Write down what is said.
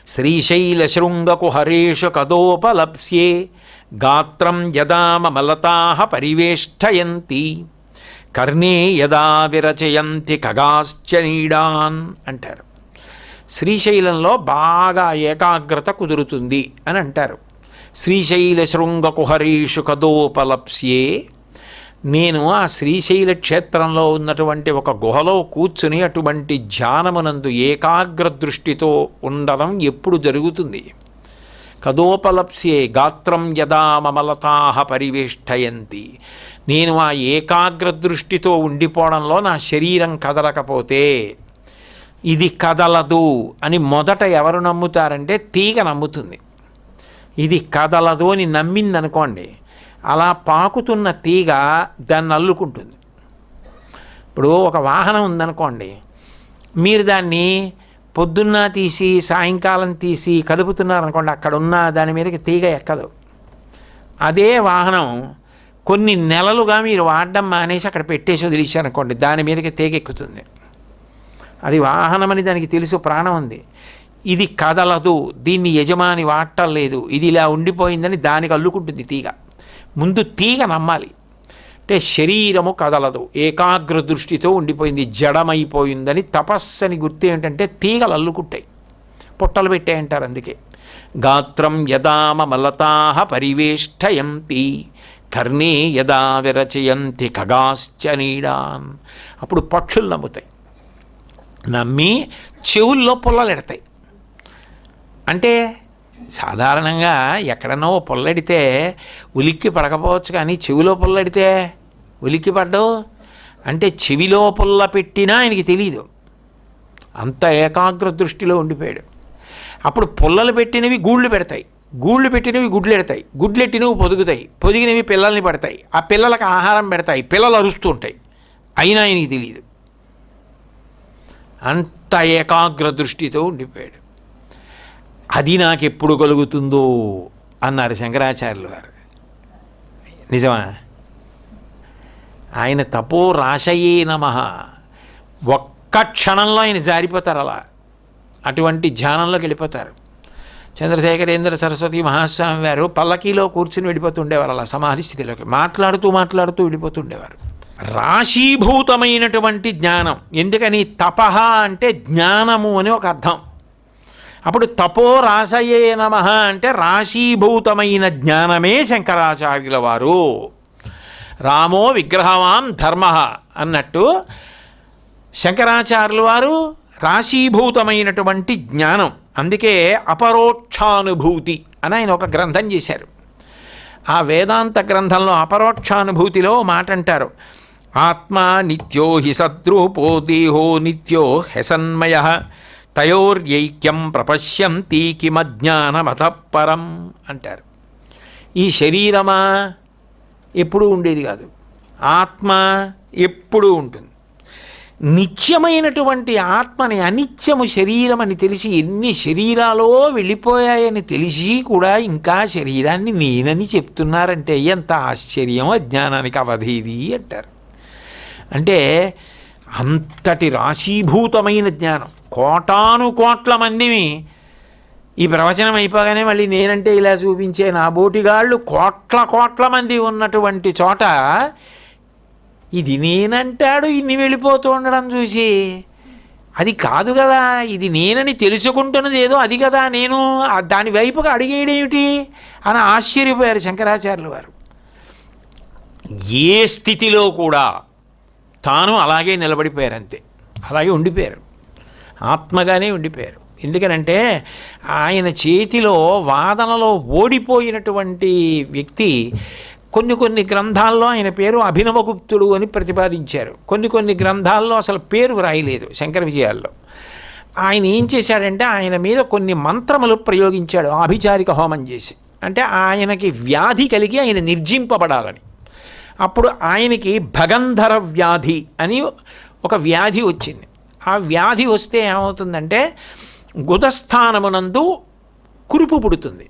శ్రీశైలశృంగకుహరేషు కదోపలప్స్యే గాత్రం యదా మమలతాః పరివేష్టయంతి కర్ణే యదా విరచయంతి ఖగాశ్చ నీడాన్ అంటారు. శ్రీశైలంలో బాగా ఏకాగ్రత కుదురుతుంది అని అంటారు. శ్రీశైలశృంగకుహరేషు కదోపలప్స్యే, నేను ఆ శ్రీశైల క్షేత్రంలో ఉన్నటువంటి ఒక గుహలో కూర్చుని అటువంటి ధ్యానమునందు ఏకాగ్ర దృష్టితో ఉండడం ఎప్పుడు జరుగుతుంది? కదోపలప్స్యే గాత్రం యదా మమలతాః పరివేష్టయంతి, నేను ఆ ఏకాగ్ర దృష్టితో ఉండిపోవడంలో నా శరీరం కదలకపోతే, ఇది కదలదు అని మొదట ఎవరు నమ్ముతారంటే తీగ నమ్ముతుంది. ఇది కదలదు అని నమ్మిందనుకోండి, అలా పాకుతున్న తీగ దాన్ని అల్లుకుంటుంది. ఇప్పుడు ఒక వాహనం ఉందనుకోండి, మీరు దాన్ని పొద్దున్న తీసి సాయంకాలం తీసి కదుపుతున్నారనుకోండి, అక్కడ ఉన్న దాని మీదకి తీగ ఎక్కదు. అదే వాహనం కొన్ని నెలలుగా మీరు వాడడం మానేసి అక్కడ పెట్టేసి వదిలేశారనుకోండి, దాని మీదకి తీగ ఎక్కుతుంది. అది వాహనమని దానికి తెలుసు, ప్రాణం ఉంది. ఇది కదలదు, దీన్ని యజమాని వాడటలేదు, ఇది ఇలా ఉండిపోయిందని దానికి అల్లుకుంటుంది తీగ. ముందు తీగ నమ్మాలి. అంటే శరీరము కదలదు, ఏకాగ్ర దృష్టితో ఉండిపోయింది, జడమైపోయిందని. తపస్సని గుర్తు ఏంటంటే తీగలు అల్లుకుంటాయి, పొట్టలు పెట్టాయంటారు. అందుకే గాత్రం యదా మమలతాః పరివేష్టయంతి కర్ణే యదా విరచయంతి ఖగాశ్చ నీడాన్. అప్పుడు పక్షులు నమ్ముతాయి, నమ్మి చెవుల్లో పుల్లలెడతాయి. అంటే సాధారణంగా ఎక్కడనో పుల్లడితే ఉలిక్కి పడకపోవచ్చు, కానీ చెవిలో పుల్లడితే ఉలిక్కి పడ్డవు. అంటే చెవిలో పుల్ల పెట్టినా ఆయనకి తెలియదు, అంత ఏకాగ్ర దృష్టిలో ఉండిపోయాడు. అప్పుడు పుల్లలు పెట్టినవి గూళ్ళు పెడతాయి, గూళ్ళు పెట్టినవి గుడ్లు ఎడతాయి, గుడ్లెట్టినవి పొదుగుతాయి, పొదిగినవి పిల్లల్ని పడతాయి, ఆ పిల్లలకు ఆహారం పెడతాయి, పిల్లలు అరుస్తూ ఉంటాయి, అయినా ఆయనకి తెలియదు. అంత ఏకాగ్ర దృష్టితో ఉండిపోయాడు. అది నాకెప్పుడు కలుగుతుందో అన్నారు శంకరాచార్యులు వారు. నిజమా? ఆయన తపో రాశయే నమః, ఒక్క క్షణంలో ఆయన జారిపోతారు. అలా అటువంటి ధ్యానంలోకి వెళ్ళిపోతారు. చంద్రశేఖరేంద్ర సరస్వతి మహాస్వామి వారు పల్లకీలో కూర్చుని వెళ్ళిపోతుండేవారు, అలా సమాధి స్థితిలోకి మాట్లాడుతూ మాట్లాడుతూ వెళ్ళిపోతుండేవారు. రాశీభూతమైనటువంటి జ్ఞానం. ఎందుకని? తపః అంటే జ్ఞానము అని ఒక అర్థం. అప్పుడు తపో రాశయే నమః అంటే రాశీభూతమైన జ్ఞానమే శంకరాచార్యుల వారు. రామో విగ్రహవాన్ ధర్మ అన్నట్టు శంకరాచార్యుల వారు రాశీభూతమైనటువంటి జ్ఞానం. అందుకే అపరోక్షానుభూతి అని ఆయన ఒక గ్రంథం చేశారు. ఆ వేదాంత గ్రంథంలో అపరోక్షానుభూతిలో మాట అంటారు, ఆత్మా నిత్యో హి సద్రూపో దేహో నిత్యో హెసన్మయ తయోర్యైక్యం ప్రపశ్యంతి కిమజ్ఞానమతఃపరం అంటారు. ఈ శరీరమా ఎప్పుడూ ఉండేది కాదు, ఆత్మ ఎప్పుడూ ఉంటుంది. నిత్యమైనటువంటి ఆత్మని అనిత్యము శరీరం అని తెలిసి, ఎన్ని శరీరాలో వెళ్ళిపోయాయని తెలిసి కూడా ఇంకా శరీరాన్ని నేనని చెప్తున్నారంటే ఎంత ఆశ్చర్యం! అజ్ఞానానికి అవధేది అంటారు. అంటే అంతటి రాశీభూతమైన జ్ఞానం. కోటాను కోట్ల మందిని ఈ ప్రవచనం అయిపోగానే మళ్ళీ నేనంటే ఇలా చూపించే నా బోటిగాళ్ళు కోట్ల కోట్ల మంది ఉన్నటువంటి చోట ఇది నేనంటాడు ఇన్ని వెళ్ళిపోతూ ఉండడం చూసి, అది కాదు కదా, ఇది నేనని తెలుసుకుంటున్నది ఏదో అది కదా, నేను దాని వైపుగా అడిగేయడేమిటి అని ఆశ్చర్యపోయారు శంకరాచార్యులు వారు. ఏ స్థితిలో కూడా తాను అలాగే నిలబడిపోయారు, అంతే, అలాగే ఉండిపోయారు, ఆత్మగానే ఉండిపోయారు. ఎందుకనంటే ఆయన చేతిలో వాదనలో ఓడిపోయినటువంటి వ్యక్తి. కొన్ని గ్రంథాల్లో ఆయన పేరు అభినవగుప్తుడు అని ప్రతిపాదించారు, కొన్ని గ్రంథాల్లో అసలు పేరు వ్రాయలేదు. శంకర విజయాల్లో ఆయన ఏం చేశాడంటే ఆయన మీద కొన్ని మంత్రములు ప్రయోగించాడు, ఆభిచారిక హోమం చేసి. అంటే ఆయనకి వ్యాధి కలిగి ఆయన నిర్జింపబడాలని. అప్పుడు ఆయనకి భగంధర వ్యాధి అని ఒక వ్యాధి వచ్చింది. ఆ వ్యాధి వస్తే ఏమవుతుందంటే గుదస్థానమునందు కురుపు పుడుతుంది.